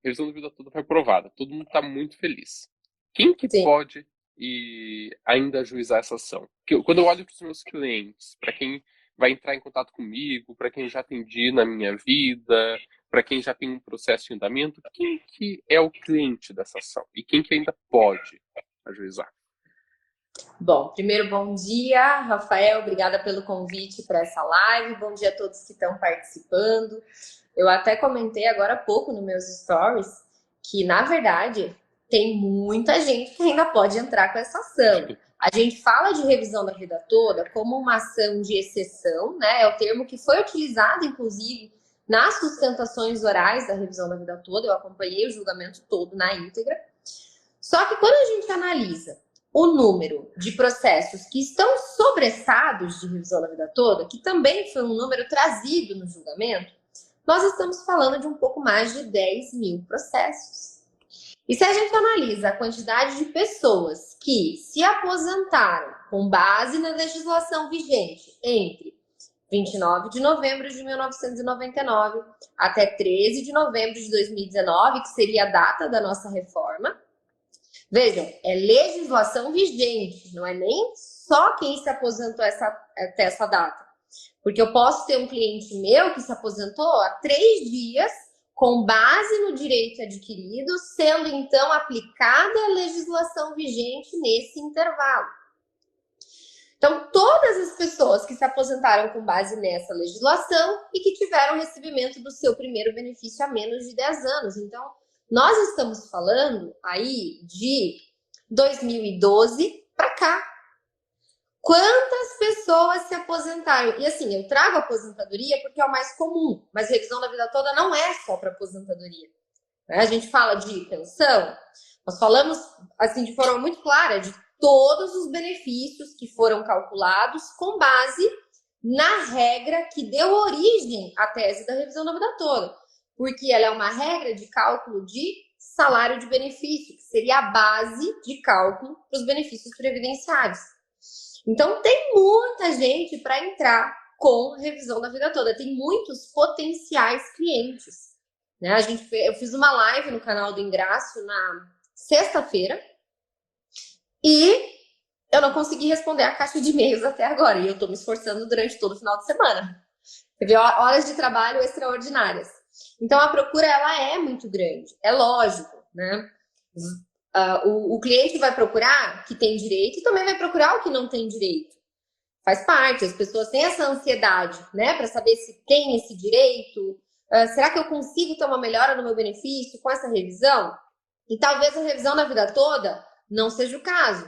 revisão da vida toda foi aprovada, todo mundo está muito feliz. Quem que Sim. pode ainda ajuizar essa ação? Quando eu olho para os meus clientes, para quem vai entrar em contato comigo, para quem já atendi na minha vida, para quem já tem um processo em andamento, quem que é o cliente dessa ação? E quem que ainda pode ajuizar? Bom, primeiro, bom dia, Rafael. Obrigada pelo convite para essa live. Bom dia a todos que estão participando. Eu até comentei agora há pouco nos meus stories que, na verdade, tem muita gente que ainda pode entrar com essa ação. A gente fala de revisão da vida toda como uma ação de exceção, né? É o termo que foi utilizado, inclusive, nas sustentações orais da revisão da vida toda. Eu acompanhei o julgamento todo na íntegra. Só que quando a gente analisa o número de processos que estão sobressados de revisão da vida toda, que também foi um número trazido no julgamento, nós estamos falando de um pouco mais de 10 mil processos. E se a gente analisa a quantidade de pessoas que se aposentaram com base na legislação vigente entre 29 de novembro de 1999 até 13 de novembro de 2019, que seria a data da nossa reforma, vejam, é legislação vigente, não é nem só quem se aposentou até essa data. Porque eu posso ter um cliente meu que se aposentou há 3 dias com base no direito adquirido, sendo então aplicada a legislação vigente nesse intervalo. Então, todas as pessoas que se aposentaram com base nessa legislação e que tiveram recebimento do seu primeiro benefício há menos de 10 anos. Então, nós estamos falando aí de 2012 para cá. Quantas pessoas se aposentaram? E assim, eu trago a aposentadoria porque é o mais comum, mas revisão da vida toda não é só para aposentadoria. A gente fala de pensão, nós falamos assim de forma muito clara de todos os benefícios que foram calculados com base na regra que deu origem à tese da revisão da vida toda. Porque ela é uma regra de cálculo de salário de benefício, que seria a base de cálculo para os benefícios previdenciários. Então, tem muita gente para entrar com revisão da vida toda. Tem muitos potenciais clientes. Né? Eu fiz uma live no canal do Ingrácio na sexta-feira e eu não consegui responder a caixa de e-mails até agora. E eu estou me esforçando durante todo o final de semana. Teve horas de trabalho extraordinárias. Então, a procura ela é muito grande. É lógico, né? O cliente vai procurar que tem direito e também vai procurar o que não tem direito. Faz parte, as pessoas têm essa ansiedade, né? Para saber se tem esse direito. Será que eu consigo ter uma melhora no meu benefício com essa revisão? E talvez a revisão da vida toda não seja o caso.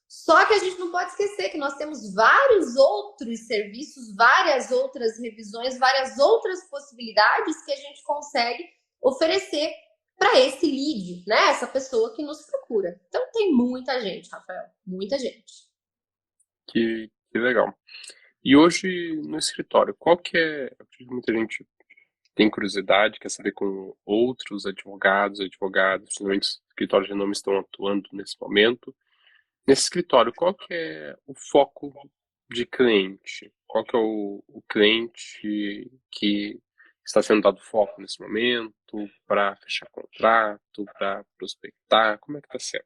Só que a gente não pode esquecer que nós temos vários outros serviços, várias outras revisões, várias outras possibilidades que a gente consegue oferecer para esse lead, né? Essa pessoa que nos procura. Então tem muita gente, Rafael, muita gente. Que legal. E hoje no escritório, qual que é? Eu acredito que muita gente tem curiosidade, quer saber com outros advogados, principalmente os escritórios de nome estão atuando nesse momento. Nesse escritório, qual que é o foco de cliente? Qual que é o cliente que está sendo dado foco nesse momento para fechar contrato, para prospectar? Como é que está sendo?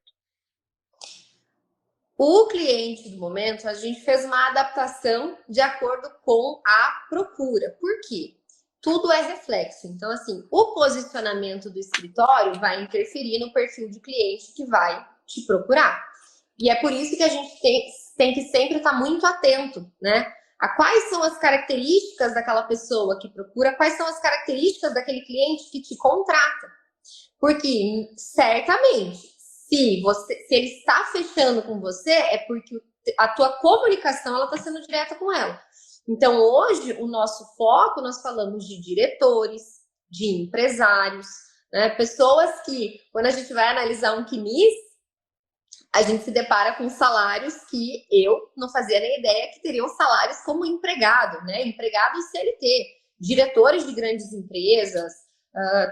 O cliente do momento, a gente fez uma adaptação de acordo com a procura. Por quê? Tudo é reflexo. Então, assim, o posicionamento do escritório vai interferir no perfil de cliente que vai te procurar. E é por isso que a gente tem que sempre estar muito atento, né? A quais são as características daquela pessoa que procura, quais são as características daquele cliente que te contrata. Porque, certamente, se ele está fechando com você, é porque a tua comunicação está sendo direta com ela. Então, hoje, o nosso foco, nós falamos de diretores, de empresários, né? Pessoas que, quando a gente vai analisar um CNIS, a gente se depara com salários que eu não fazia nem ideia que teriam salários como empregado, né? Empregado CLT, diretores de grandes empresas,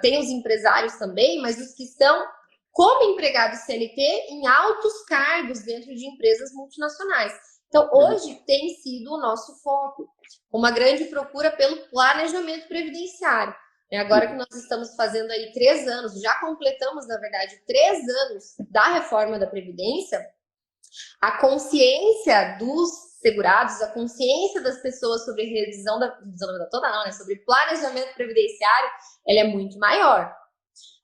tem os empresários também, mas os que estão como empregados CLT em altos cargos dentro de empresas multinacionais. Então, hoje tem sido o nosso foco, uma grande procura pelo planejamento previdenciário. E agora que nós estamos fazendo aí 3 anos, já completamos, na verdade, 3 anos da reforma da Previdência, a consciência dos segurados, a consciência das pessoas sobre revisão da vida toda, não, né? Sobre planejamento previdenciário, ela é muito maior.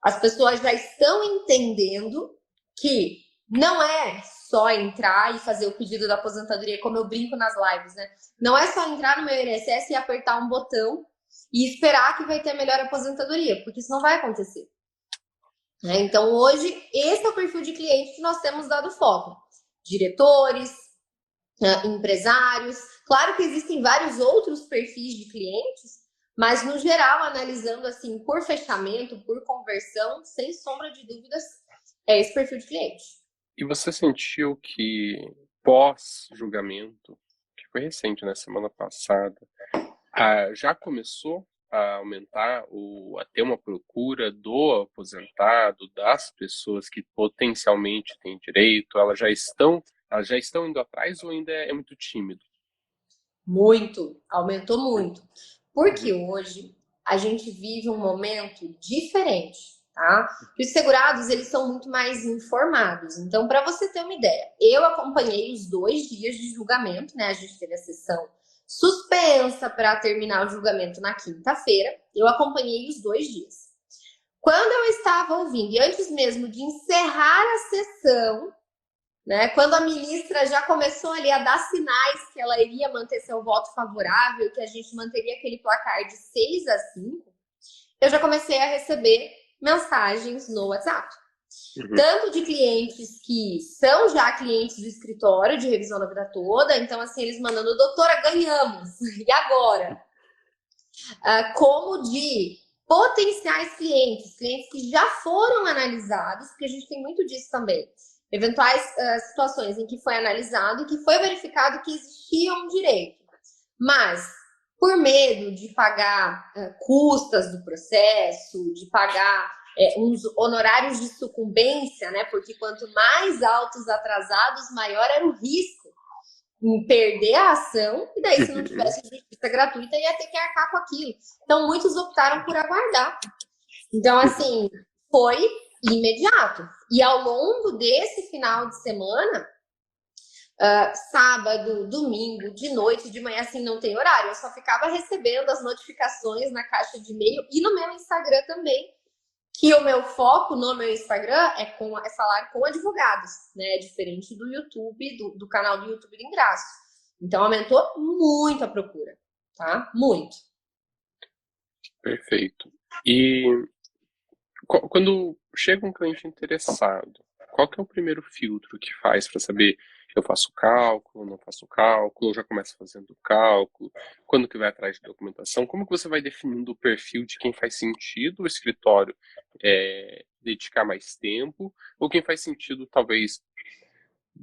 As pessoas já estão entendendo que não é só entrar e fazer o pedido da aposentadoria, como eu brinco nas lives, né? Não é só entrar no meu INSS e apertar um botão e esperar que vai ter a melhor aposentadoria, porque isso não vai acontecer. Então, hoje, esse é o perfil de cliente que nós temos dado foco. Diretores, empresários. Claro que existem vários outros perfis de clientes, mas, no geral, analisando assim por fechamento, por conversão, sem sombra de dúvidas, é esse perfil de cliente. E você sentiu que pós-julgamento, que foi recente, na semana passada, já começou a aumentar a ter uma procura do aposentado, das pessoas que potencialmente têm direito? Elas já estão indo atrás ou ainda é muito tímido? Muito, aumentou muito. Porque hoje a gente vive um momento diferente, tá? Os segurados, eles são muito mais informados. Então, para você ter uma ideia, eu acompanhei os 2 dias de julgamento, né? A gente teve a sessão suspensa para terminar o julgamento na quinta-feira. Eu acompanhei os 2 dias. Quando eu estava ouvindo, e antes mesmo de encerrar a sessão, né, quando a ministra já começou ali a dar sinais que ela iria manter seu voto favorável, que a gente manteria aquele placar de 6-5, eu já comecei a receber mensagens no WhatsApp. Tanto de clientes que são já clientes do escritório de revisão da vida toda, então assim, eles mandando, doutora, ganhamos, e agora? Como de potenciais clientes que já foram analisados, porque a gente tem muito disso também. Eventuais situações em que foi analisado e que foi verificado que existia um direito, mas por medo de pagar custas do processo, de pagar uns honorários de sucumbência, né? Porque quanto mais altos atrasados, maior era o risco em perder a ação, e daí se não tivesse justiça gratuita ia ter que arcar com aquilo. Então muitos optaram por aguardar. Então assim, foi imediato. E ao longo desse final de semana, sábado, domingo, de noite, de manhã, assim, não tem horário. Eu só ficava recebendo as notificações na caixa de e-mail e no meu Instagram também, que o meu foco no meu Instagram é falar com advogados, né? Diferente do YouTube, do canal do YouTube do Ingraço. Então, aumentou muito a procura, tá? Muito. Perfeito. E quando chega um cliente interessado, qual que é o primeiro filtro que faz para saber eu faço cálculo, não faço cálculo, eu já começo fazendo cálculo, quando que vai atrás de documentação? Como que você vai definindo o perfil de quem faz sentido o escritório dedicar mais tempo, ou quem faz sentido talvez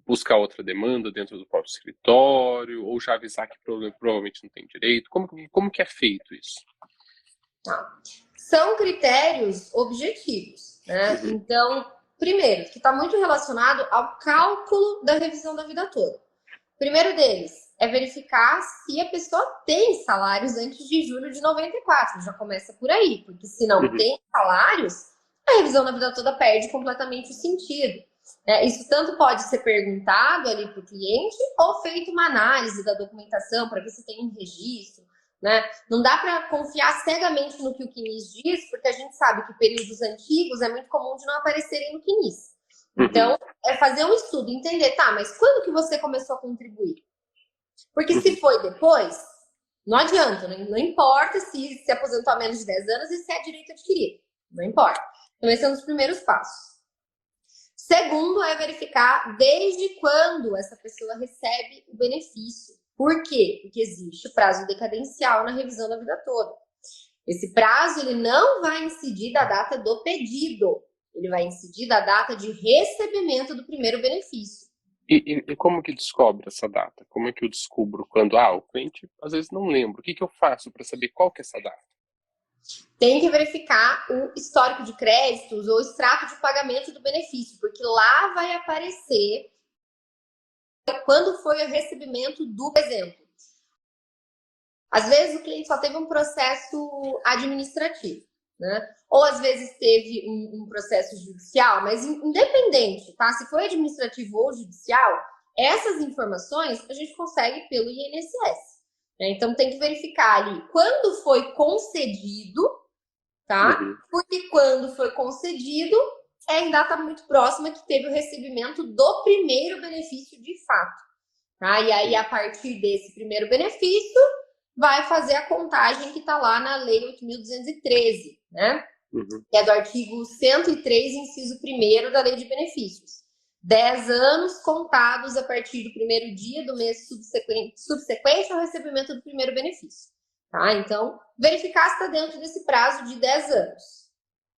buscar outra demanda dentro do próprio escritório, ou já avisar que provavelmente não tem direito? Como que é feito isso? Tá. São critérios objetivos, né? Então, primeiro, que está muito relacionado ao cálculo da revisão da vida toda. O primeiro deles é verificar se a pessoa tem salários antes de julho de 94. Já começa por aí, porque se não tem salários, a revisão da vida toda perde completamente o sentido. Isso tanto pode ser perguntado ali para o cliente ou feito uma análise da documentação para ver se tem um registro. Né? Não dá para confiar cegamente no que o CNIS diz, porque a gente sabe que períodos antigos é muito comum de não aparecerem no CNIS. Então, é fazer um estudo, entender, tá, mas quando que você começou a contribuir? Porque se foi depois, não adianta, não importa se aposentou há menos de 10 anos e se é direito adquirido. Não importa. Então, esse é um dos primeiros passos. Segundo, é verificar desde quando essa pessoa recebe o benefício. Por quê? Porque existe o prazo decadencial na revisão da vida toda. Esse prazo ele não vai incidir da data do pedido, ele vai incidir da data de recebimento do primeiro benefício. E como que descobre essa data? Como é que eu descubro quando o cliente às vezes não lembra? O que eu faço para saber qual que é essa data? Tem que verificar o histórico de créditos ou extrato de pagamento do benefício, porque lá vai aparecer quando foi o recebimento do exemplo. Às vezes o cliente só teve um processo administrativo. né? Ou às vezes teve um processo judicial, mas independente, tá? Se foi administrativo ou judicial, essas informações a gente consegue pelo INSS, né? Então tem que verificar ali quando foi concedido, tá? Porque quando foi concedido é em data muito próxima que teve o recebimento do primeiro benefício de fato, tá? E aí a partir desse primeiro benefício vai fazer a contagem que está lá na Lei 8.213, né? Que é do artigo 103, inciso 1º da Lei de Benefícios. 10 anos contados a partir do primeiro dia do mês subsequente ao recebimento do primeiro benefício. Tá? Então, verificar se está dentro desse prazo de 10 anos.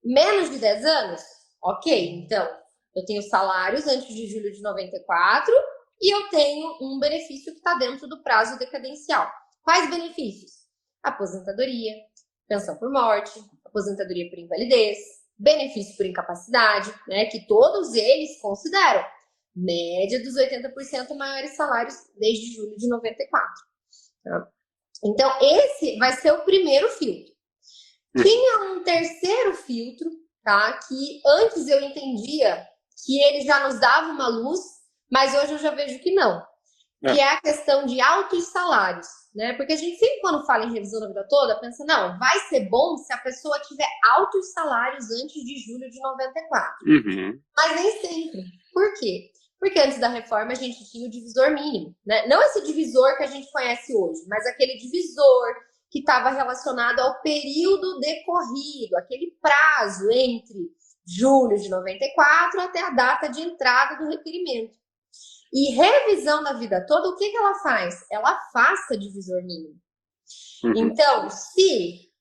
Menos de 10 anos? Ok, então, eu tenho salários antes de julho de 94 e eu tenho um benefício que está dentro do prazo decadencial. Quais benefícios? Aposentadoria, pensão por morte, aposentadoria por invalidez, benefício por incapacidade, né, que todos eles consideram média dos 80% maiores salários desde julho de 94. Tá? Então, esse vai ser o primeiro filtro. Tinha um terceiro filtro, tá, que antes eu entendia que ele já nos dava uma luz, mas hoje eu já vejo que não. Que é a questão de altos salários, né? Porque a gente sempre, quando fala em revisão da vida toda, pensa, não, vai ser bom se a pessoa tiver altos salários antes de julho de 94. Mas nem sempre. Por quê? Porque antes da reforma a gente tinha o divisor mínimo, né? Não esse divisor que a gente conhece hoje, mas aquele divisor que estava relacionado ao período decorrido, aquele prazo entre julho de 94 até a data de entrada do requerimento. E revisão da vida toda, o que ela faz? Ela afasta divisor mínimo. Então, se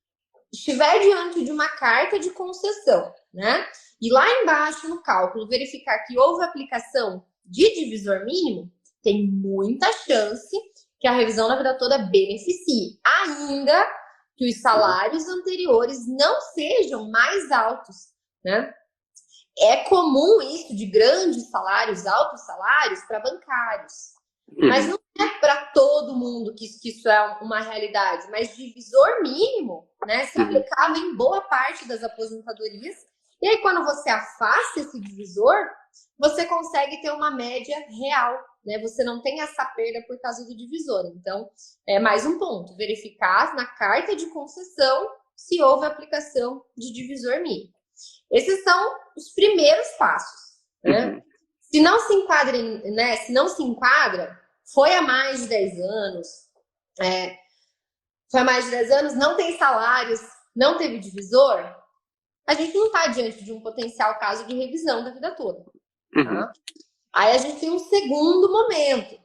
estiver diante de uma carta de concessão, né? E lá embaixo no cálculo verificar que houve aplicação de divisor mínimo, tem muita chance que a revisão da vida toda beneficie, ainda que os salários anteriores não sejam mais altos, né? É comum isso de grandes salários, altos salários para bancários. Mas não é para todo mundo que isso é uma realidade. Mas divisor mínimo, né, se aplicava em boa parte das aposentadorias. E aí, quando você afasta esse divisor, você consegue ter uma média real, né? Você não tem essa perda por causa do divisor. Então, é mais um ponto. Verificar na carta de concessão se houve aplicação de divisor mínimo. Esses são os primeiros passos, né? Se não se enquadra, né? Se não se enquadra, foi há mais de 10 anos, não tem salários, não teve divisor, a gente não está diante de um potencial caso de revisão da vida toda. Tá? Aí a gente tem um segundo momento,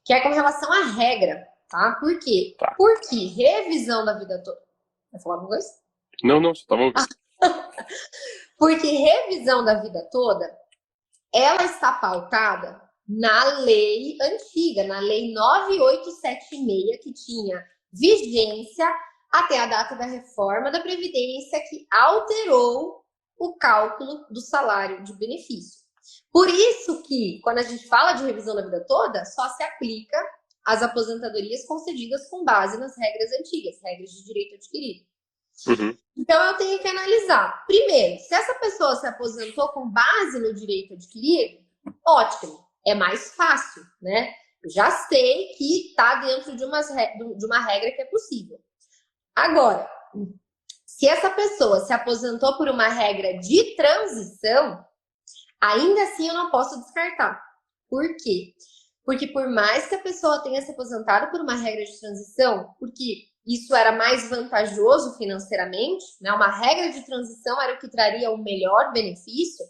que é com relação à regra, tá? Por quê? Porque revisão da vida toda... Vai falar alguma coisa? Não, só estava ouvindo. Porque revisão da vida toda, ela está pautada na lei antiga, na lei 9876, que tinha vigência até a data da reforma da Previdência, que alterou o cálculo do salário de benefício. Por isso que, quando a gente fala de revisão da vida toda, só se aplica às aposentadorias concedidas com base nas regras antigas, regras de direito adquirido. Então, eu tenho que analisar. Primeiro, se essa pessoa se aposentou com base no direito adquirido, ótimo, é mais fácil, né? Eu já sei que está dentro de uma regra que é possível. Agora, se essa pessoa se aposentou por uma regra de transição, ainda assim eu não posso descartar. Por quê? Porque por mais que a pessoa tenha se aposentado por uma regra de transição, porque isso era mais vantajoso financeiramente, né? Uma regra de transição era o que traria o melhor benefício.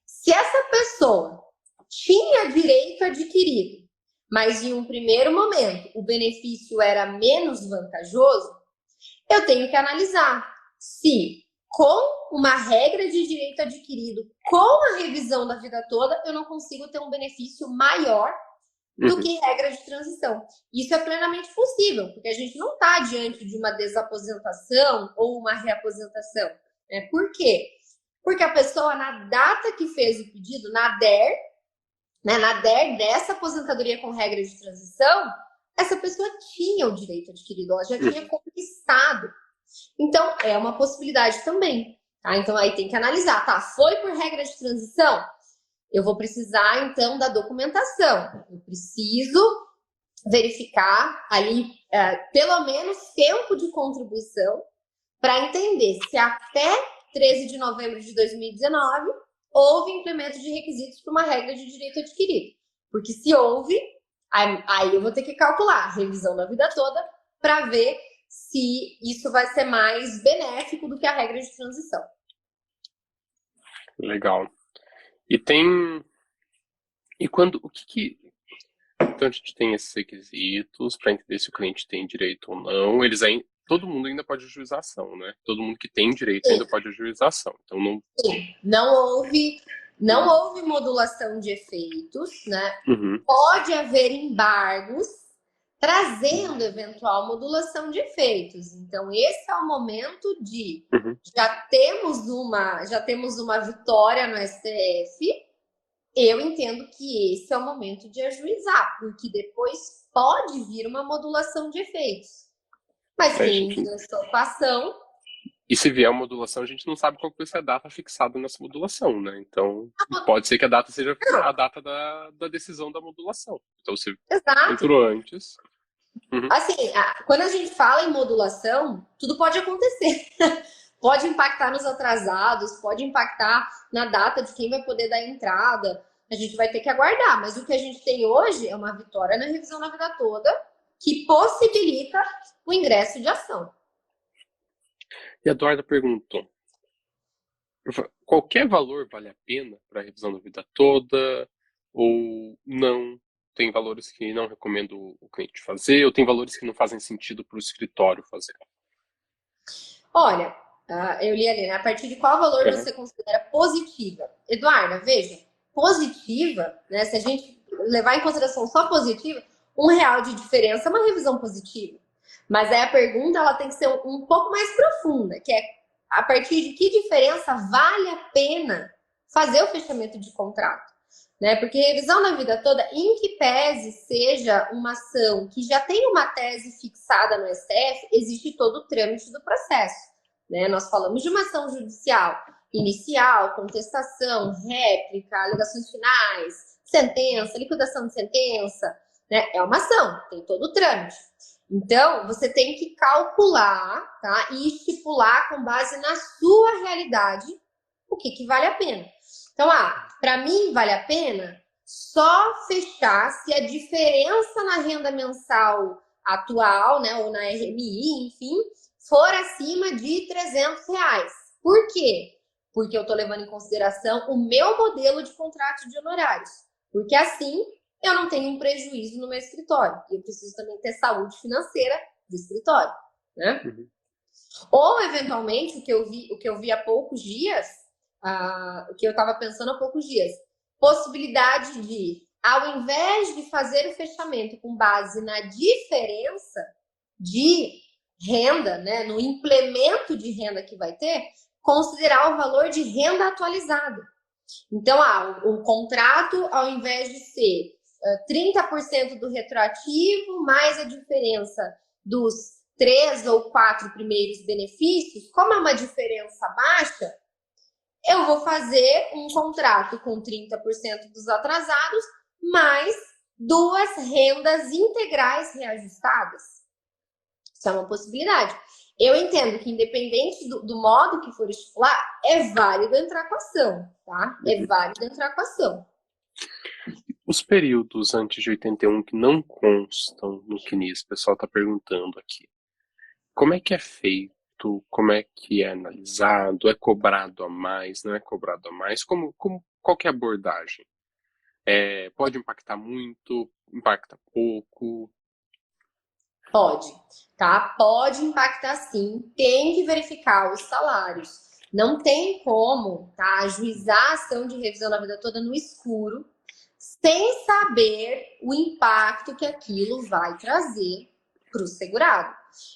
Se essa pessoa tinha direito adquirido, mas em um primeiro momento o benefício era menos vantajoso, eu tenho que analisar se com uma regra de direito adquirido, com a revisão da vida toda, eu não consigo ter um benefício maior do que regra de transição. Isso é plenamente possível, porque a gente não está diante de uma desaposentação ou uma reaposentação. Né? Por quê? Porque a pessoa, na data que fez o pedido, na DER, né, na DER dessa aposentadoria com regra de transição, essa pessoa tinha o direito adquirido, ela já tinha conquistado. Então, é uma possibilidade também. Tá? Então, aí tem que analisar, tá? Foi por regra de transição? Eu vou precisar, então, da documentação. Eu preciso verificar ali, pelo menos, tempo de contribuição para entender se até 13 de novembro de 2019 houve implemento de requisitos para uma regra de direito adquirido. Porque se houve, aí eu vou ter que calcular a revisão da vida toda para ver se isso vai ser mais benéfico do que a regra de transição. Legal. E tem. E quando. O que. Então a gente tem esses requisitos para entender se o cliente tem direito ou não. Todo mundo ainda pode ajuizar ação, né? Todo mundo que tem direito ainda pode ajuizar ação. Então não. Sim, não houve modulação de efeitos, né? Uhum. Pode haver embargos trazendo eventual modulação de efeitos. Então, esse é o momento de já temos uma vitória no STF. Eu entendo que esse é o momento de ajuizar, porque depois pode vir uma modulação de efeitos. Mas quem ingressou com a ação. E se vier uma modulação, a gente não sabe qual vai ser a data fixada nessa modulação, né? Então, pode ser que a data seja a data da decisão da modulação. Então, se entrou antes. Assim, quando a gente fala em modulação, tudo pode acontecer. Pode impactar nos atrasados, pode impactar na data de quem vai poder dar entrada. A gente vai ter que aguardar. Mas o que a gente tem hoje é uma vitória na revisão da vida toda que possibilita o ingresso de ação. E a Eduarda perguntou: qualquer valor vale a pena para a revisão da vida toda? Ou não? Tem valores que não recomendo o cliente fazer? Ou tem valores que não fazem sentido para o escritório fazer? Olha, eu li ali, né? A partir de qual valor você considera positiva? Eduarda, veja, positiva, né? Se a gente levar em consideração só positiva, R$1 de diferença é uma revisão positiva. Mas aí a pergunta ela tem que ser um pouco mais profunda, que é a partir de que diferença vale a pena fazer o fechamento de contrato? Né? Porque revisão na vida toda, em que pese seja uma ação que já tem uma tese fixada no STF, existe todo o trâmite do processo. Né? Nós falamos de uma ação judicial inicial, contestação, réplica, alegações finais, sentença, liquidação de sentença. Né? É uma ação, tem todo o trâmite. Então, você tem que calcular, tá? E estipular com base na sua realidade o que vale a pena. Então, para mim vale a pena só fechar se a diferença na renda mensal atual, né, ou na RMI, enfim, for acima de R$300. Por quê? Porque eu estou levando em consideração o meu modelo de contrato de honorários. Porque assim eu não tenho um prejuízo no meu escritório. E eu preciso também ter saúde financeira do escritório, né? Ou, eventualmente, o que eu vi há poucos dias, o que eu estava pensando há poucos dias, possibilidade de, ao invés de fazer o fechamento com base na diferença de renda, né, no implemento de renda que vai ter, considerar o valor de renda atualizada. Então, o contrato, ao invés de ser 30% do retroativo, mais a diferença dos 3 ou 4 primeiros benefícios, como é uma diferença baixa, eu vou fazer um contrato com 30% dos atrasados, mais 2 rendas integrais reajustadas. Isso é uma possibilidade. Eu entendo que, independente do modo que for estipular, é válido entrar com a ação, tá? É válido entrar com a ação. Os períodos antes de 81 que não constam no CNIS, o pessoal está perguntando aqui. Como é que é feito? Como é que é analisado? É cobrado a mais? Não é cobrado a mais? Qual que é a abordagem? Pode impactar muito? Impacta pouco? Pode, tá? Pode impactar sim. Tem que verificar os salários. Não tem como, tá? Ajuizar a ação de revisão da vida toda no escuro, sem saber o impacto que aquilo vai trazer para o segurado.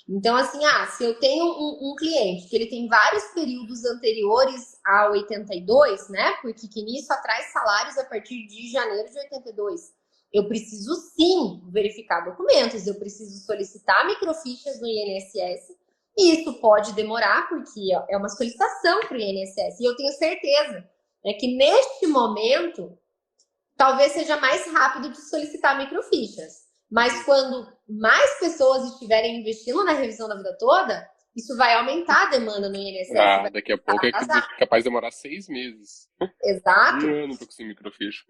Então, assim, se eu tenho um cliente que ele tem vários períodos anteriores a 82, né? Porque que nisso atrás salários a partir de janeiro de 82. Eu preciso sim verificar documentos, eu preciso solicitar microfichas no INSS, E isso pode demorar, porque é uma solicitação para o INSS. E eu tenho certeza que neste momento talvez seja mais rápido de solicitar microfichas. Mas quando mais pessoas estiverem investindo na revisão da vida toda, isso vai aumentar a demanda no INSS. Ah, daqui a pouco é capaz de demorar 6 meses. Exato. Um ano para conseguir microficha.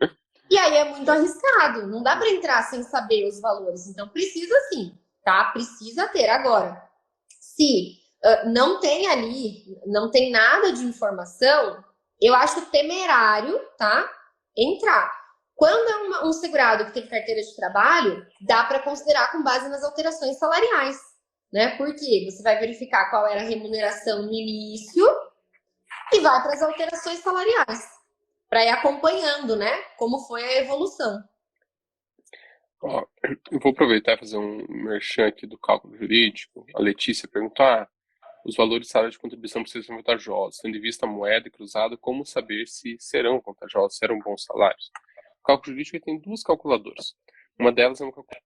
E aí é muito arriscado. Não dá para entrar sem saber os valores. Então precisa sim, tá? Precisa ter. Agora, se não tem ali, não tem nada de informação, eu acho temerário, tá? Entrar. Quando é um segurado que tem carteira de trabalho, dá para considerar com base nas alterações salariais, né? Porque você vai verificar qual era a remuneração no início e vai para as alterações salariais, para ir acompanhando, né? Como foi a evolução. Ó, eu vou aproveitar e fazer um merchan aqui do cálculo jurídico. A Letícia perguntou: os valores de salário de contribuição precisam ser vantajosos, tendo em vista a moeda e cruzado, como saber se serão vantajosos, serão bons salários? O cálculo jurídico tem duas calculadoras. Uma delas é um calculativo,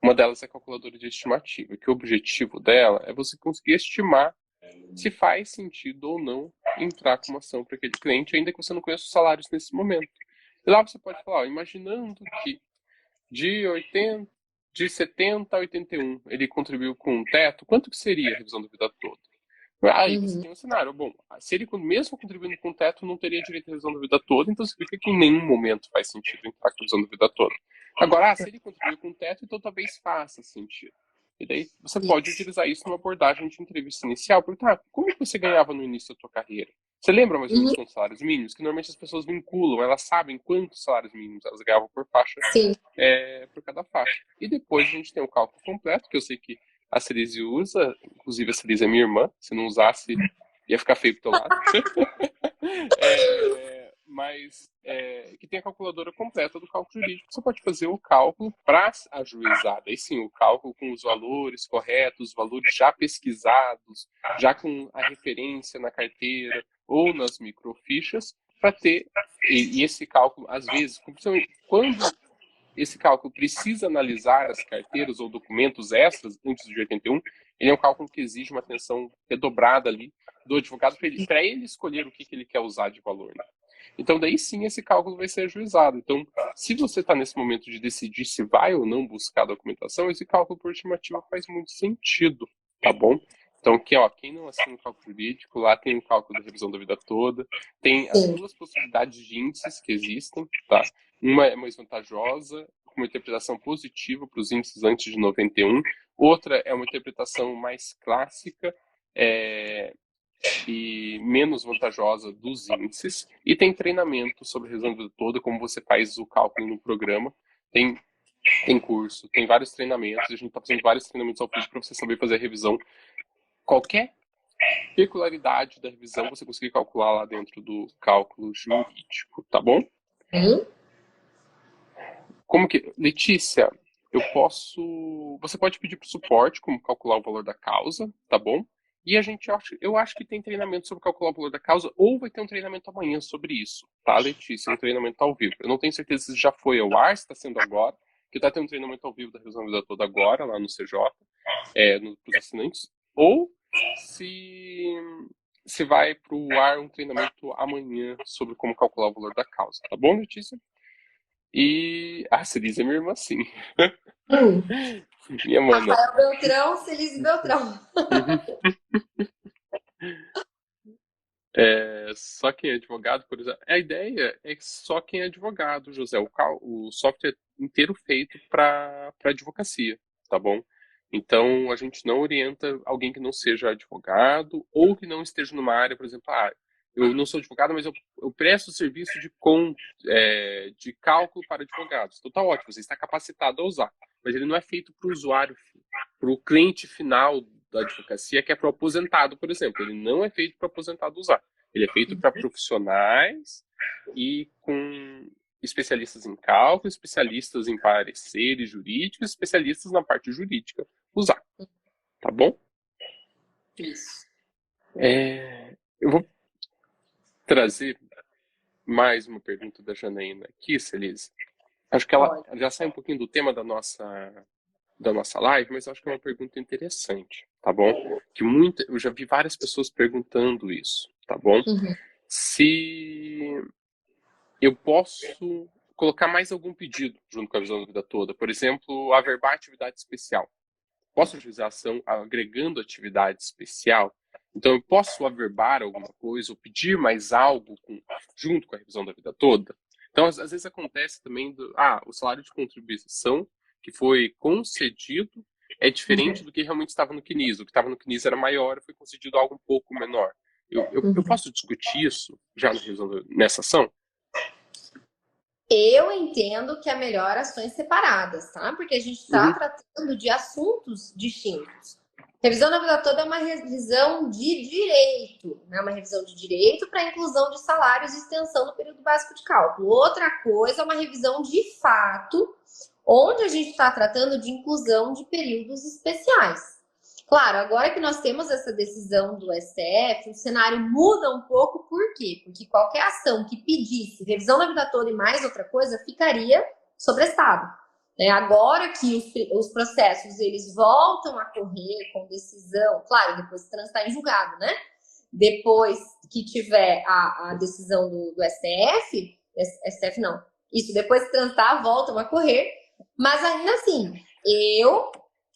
uma delas é a calculadora de estimativa, que o objetivo dela é você conseguir estimar se faz sentido ou não entrar com uma ação para aquele cliente, ainda que você não conheça os salários nesse momento. E lá você pode falar, ó, imaginando que de 70 a 81 ele contribuiu com um teto, quanto que seria a revisão da vida toda? Aí você tem um cenário, bom, se ele mesmo contribuindo com o teto não teria direito à revisão da vida toda, então significa que em nenhum momento faz sentido entrar com a revisão da vida toda. Agora, se ele contribuiu com o teto, então talvez faça sentido. E daí você pode utilizar isso numa abordagem de entrevista inicial, porque como que você ganhava no início da tua carreira? Você lembra mais ou menos quantos salários mínimos? Que normalmente as pessoas vinculam, elas sabem quantos salários mínimos elas ganhavam por faixa, por cada faixa. E depois a gente tem o cálculo completo, que eu sei que a Cerise usa, inclusive a Cerise é minha irmã, se não usasse ia ficar feio pro teu lado. Mas que tem a calculadora completa do cálculo jurídico. Você pode fazer o cálculo para ajuizar. Daí sim, o cálculo com os valores corretos, os valores já pesquisados, já com a referência na carteira ou nas microfichas, para ter. E esse cálculo, às vezes, quando esse cálculo precisa analisar as carteiras ou documentos extras antes de 81, ele é um cálculo que exige uma atenção redobrada ali do advogado para ele escolher o que ele quer usar de valor. Né? Então, daí sim, esse cálculo vai ser ajuizado. Então, se você está nesse momento de decidir se vai ou não buscar a documentação, esse cálculo por estimativa faz muito sentido, tá bom? Então, aqui, ó, quem não assina o cálculo jurídico, lá tem o cálculo da revisão da vida toda, tem as duas possibilidades de índices que existem, tá? Uma é mais vantajosa, com uma interpretação positiva para os índices antes de 91, outra é uma interpretação mais clássica, e menos vantajosa dos índices, e tem treinamento sobre a revisão da vida toda, como você faz o cálculo no programa, tem curso, tem vários treinamentos, a gente está fazendo vários treinamentos ao vivo para você saber fazer a revisão. Qualquer peculiaridade da revisão você conseguir calcular lá dentro do cálculo jurídico, tá bom? Como que... Letícia, você pode pedir para o suporte como calcular o valor da causa, tá bom? E eu acho que tem treinamento sobre calcular o valor da causa, ou vai ter um treinamento amanhã sobre isso, tá, Letícia? Um treinamento ao vivo. Eu não tenho certeza se já foi ao ar, se está sendo agora, que tá tendo um treinamento ao vivo da revisão da vida toda agora, lá no CJ, para os assinantes, ou se vai para o ar um treinamento amanhã sobre como calcular o valor da causa, tá bom, Letícia? E a Cerise é minha irmã, sim. Minha mãe, não. Rafael Beltrão, Cerise Beltrão. Só quem é advogado, por exemplo. A ideia é que só quem é advogado, José. O software é inteiro feito para advocacia, tá bom? Então a gente não orienta alguém que não seja advogado ou que não esteja numa área, por exemplo, eu não sou advogado, mas eu presto serviço de cálculo para advogados. Então tá ótimo, você está capacitado a usar. Mas ele não é feito para o usuário, para o cliente final da advocacia, que é para o aposentado, por exemplo. Ele não é feito para aposentado usar. Ele é feito para profissionais e com especialistas em cálculo, especialistas em pareceres jurídicos, especialistas na parte jurídica usar. Tá bom? Isso. Eu vou trazer mais uma pergunta da Janaína aqui, Celise. Acho que ela já sai um pouquinho do tema da nossa da nossa live, mas eu acho que é uma pergunta interessante, tá bom? Eu já vi várias pessoas perguntando isso, tá bom? Uhum. Se eu posso colocar mais algum pedido junto com a visão da vida toda, por exemplo, averbar atividade especial. Posso utilizar a ação agregando atividade especial? Então, eu posso averbar alguma coisa ou pedir mais algo junto com a revisão da vida toda? Então, às vezes acontece também o salário de contribuição que foi concedido é diferente do que realmente estava no CNIS. O que estava no CNIS era maior, foi concedido algo um pouco menor. Eu Uhum. posso discutir isso já na revisão nessa ação? Eu entendo que é melhor ações separadas, tá? Porque a gente está Uhum, tratando de assuntos distintos. Revisão da vida toda é uma revisão de direito, né? Uma revisão de direito para inclusão de salários e extensão do período básico de cálculo. Outra coisa é uma revisão de fato, onde a gente está tratando de inclusão de períodos especiais. Claro, agora que nós temos essa decisão do STF, o cenário muda um pouco, por quê? Porque qualquer ação que pedisse revisão da vida toda e mais outra coisa ficaria sobrestado. Agora que os processos eles voltam a correr com decisão, claro, depois que transitar em julgado, né? Depois que tiver a decisão do STF, STF não, isso, depois que transitar, voltam a correr, mas ainda assim, eu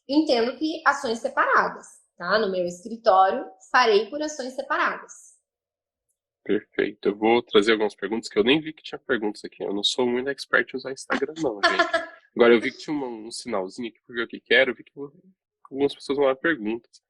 entendo que ações separadas, tá? No meu escritório, farei por ações separadas. perfeito. Eu vou trazer algumas perguntas que eu nem vi que tinha perguntas aqui. Eu não sou muito expert em usar Instagram, não, gente. Agora, eu vi que tinha um sinalzinho aqui, porque eu que quero, eu vi que algumas pessoas mandaram perguntas.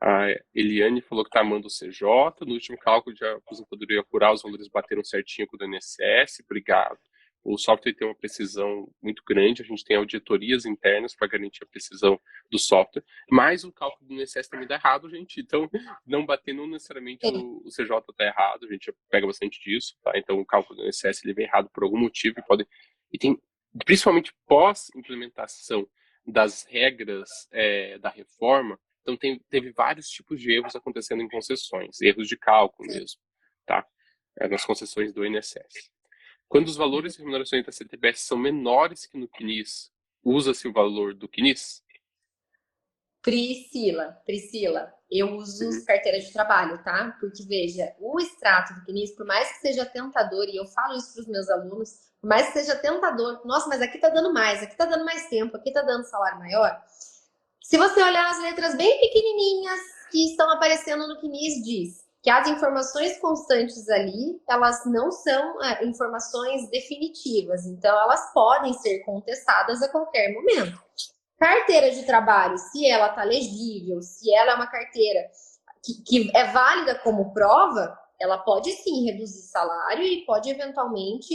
A Eliane falou que está amando o CJ. No último cálculo de aposentadoria rural, os valores bateram certinho com o do INSS. Obrigado. O software tem uma precisão muito grande. A gente tem auditorias internas para garantir a precisão do software. Mas o cálculo do INSS também dá errado, gente. Então, não bater, não necessariamente o CJ está errado. A gente pega bastante disso. Tá? Então, o cálculo do INSS ele vem errado por algum motivo. E tem, principalmente pós-implementação das regras da reforma, então teve vários tipos de erros acontecendo em concessões, erros de cálculo mesmo, tá? Nas concessões do INSS. Quando os valores de remunerações da CTBS são menores que no CNIS, usa-se o valor do CNIS? Priscila, eu uso Uhum. carteira de trabalho, tá? Porque, veja, o extrato do CNIS, por mais que seja tentador, e eu falo isso para os meus alunos, por mais que seja tentador, nossa, mas aqui tá dando mais, aqui tá dando mais tempo, aqui tá dando salário maior. Se você olhar as letras bem pequenininhas que estão aparecendo no CNIS, diz que as informações constantes ali, elas não são informações definitivas, então elas podem ser contestadas a qualquer momento. Carteira de trabalho, se ela está legível, se ela é uma carteira que é válida como prova, ela pode sim reduzir salário e pode eventualmente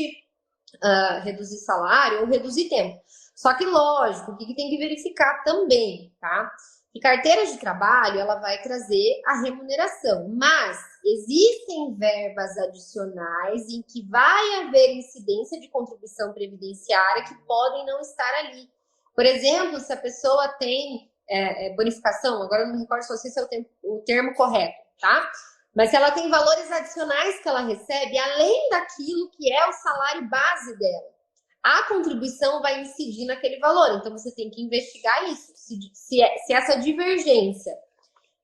reduzir salário ou reduzir tempo. Só que, lógico, o que tem que verificar também, tá? Que carteira de trabalho, ela vai trazer a remuneração, mas existem verbas adicionais em que vai haver incidência de contribuição previdenciária que podem não estar ali. Por exemplo, se a pessoa tem bonificação, agora eu não me recordo se esse é o termo correto, tá? Mas se ela tem valores adicionais que ela recebe, além daquilo que é o salário base dela, a contribuição vai incidir naquele valor. Então, você tem que investigar isso. Se essa divergência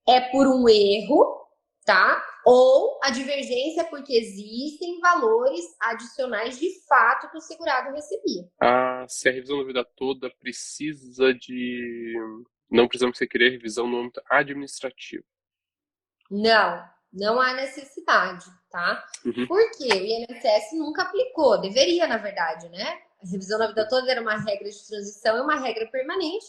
é por um erro, tá? Ou a divergência é porque existem valores adicionais de fato que o segurado recebia. Se a revisão da vida toda precisa de... Não precisamos requerer revisão no âmbito administrativo. Não há necessidade, tá? Uhum. Porque o INSS nunca aplicou, deveria, na verdade, né? A revisão da vida toda era uma regra de transição e uma regra permanente.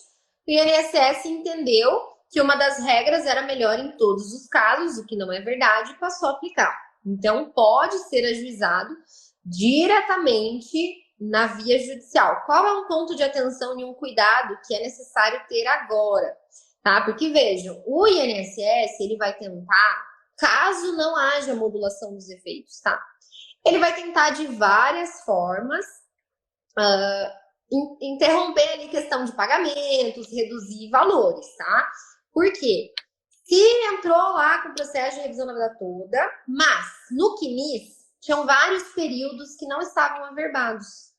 O INSS entendeu que uma das regras era melhor em todos os casos, o que não é verdade, e passou a aplicar. Então, pode ser ajuizado diretamente na via judicial. Qual é um ponto de atenção e um cuidado que é necessário ter agora? Tá? Porque, vejam, o INSS, ele vai tentar, caso não haja modulação dos efeitos, tá? Ele vai tentar de várias formas interromper ali questão de pagamentos, reduzir valores, tá? Por quê? Se entrou lá com o processo de revisão da vida toda, mas no CNIS tinham vários períodos que não estavam averbados.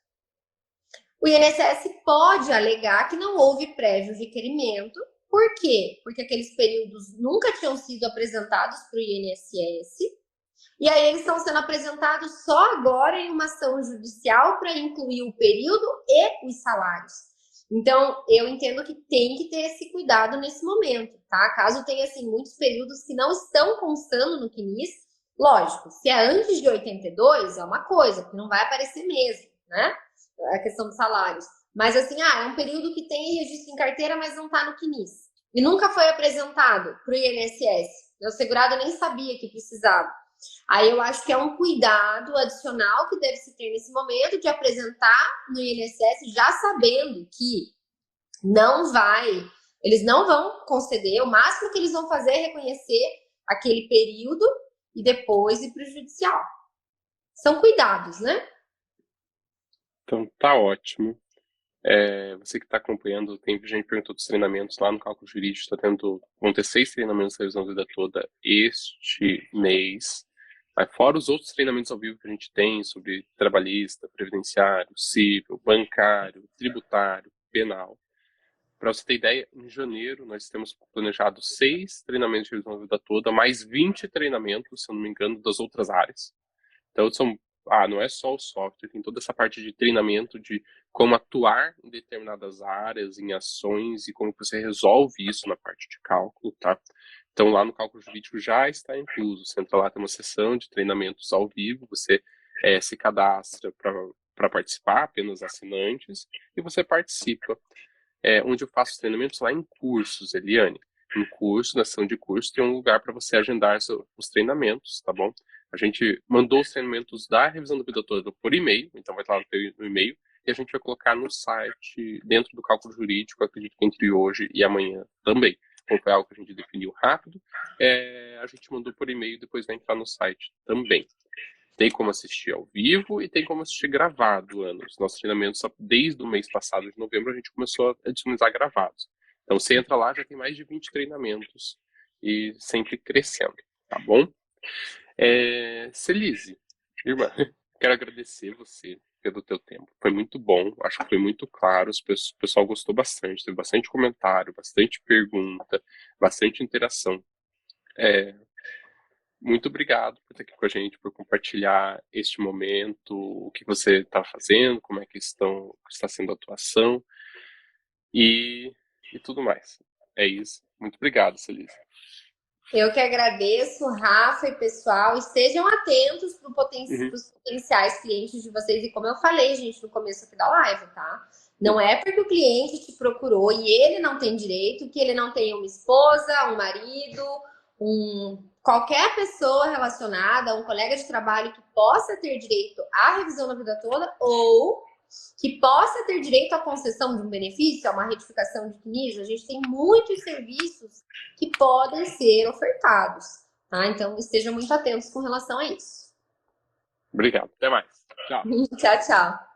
O INSS pode alegar que não houve prévio requerimento. Por quê? Porque aqueles períodos nunca tinham sido apresentados para o INSS. E aí eles estão sendo apresentados só agora em uma ação judicial para incluir o período e os salários. Então, eu entendo que tem que ter esse cuidado nesse momento, tá? Caso tenha, assim, muitos períodos que não estão constando no CNIS, lógico, se é antes de 82, é uma coisa, porque não vai aparecer mesmo, né? A questão dos salários. Mas, assim, é um período que tem registro em carteira, mas não está no CNIS. E nunca foi apresentado para o INSS. O segurado nem sabia que precisava. Aí eu acho que é um cuidado adicional que deve se ter nesse momento de apresentar no INSS já sabendo que eles não vão conceder, o máximo que eles vão fazer é reconhecer aquele período e depois ir para o judicial. São cuidados, né? Então tá ótimo. Você que está acompanhando, tem gente perguntou dos treinamentos lá no Cálculo Jurídico, vão ter 6 treinamentos da revisão da vida toda este mês. Fora os outros treinamentos ao vivo que a gente tem sobre trabalhista, previdenciário, civil, bancário, tributário, penal. Para você ter ideia, em janeiro nós temos planejado 6 treinamentos de revisão da vida toda, mais 20 treinamentos, se eu não me engano, das outras áreas. Então não é só o software, tem toda essa parte de treinamento de como atuar em determinadas áreas, em ações e como você resolve isso na parte de cálculo, tá? Então lá no Cálculo Jurídico já está incluso. Você entra lá, tem uma sessão de treinamentos ao vivo, você se cadastra para participar, apenas assinantes, e você participa. Onde eu faço os treinamentos lá em cursos, Eliane. Em curso, na sessão de curso, tem um lugar para você agendar os treinamentos, tá bom? A gente mandou os treinamentos da revisão do vida toda por e-mail, então vai estar lá no e-mail, e a gente vai colocar no site, dentro do Cálculo Jurídico, acredito que entre hoje e amanhã também. Como foi algo que a gente definiu rápido, a gente mandou por e-mail e depois vai entrar no site também. Tem como assistir ao vivo e tem como assistir gravado, Ana. Os nossos treinamentos, desde o mês passado, de novembro, a gente começou a disponibilizar gravados. Então, você entra lá, já tem mais de 20 treinamentos e sempre crescendo, tá bom? Celise, irmã, quero agradecer você pelo teu tempo. Foi muito bom, acho que foi muito claro, o pessoal gostou bastante, teve bastante comentário, bastante pergunta, bastante interação. Muito obrigado por estar aqui com a gente, por compartilhar este momento, o que você está fazendo, como é que está sendo a atuação e tudo mais. É isso. Muito obrigado, Celise. Eu que agradeço, Rafa e pessoal. Estejam atentos para os potenciais clientes de vocês. E como eu falei, gente, no começo aqui da live, tá? Não é porque o cliente te procurou e ele não tem direito, que ele não tem uma esposa, um marido, qualquer pessoa relacionada, um colega de trabalho que possa ter direito à revisão da vida toda ou que possa ter direito à concessão de um benefício, a uma retificação de CNIS. A gente tem muitos serviços que podem ser ofertados, tá? Então, estejam muito atentos com relação a isso. Obrigado. Até mais. Tchau. Tchau, tchau.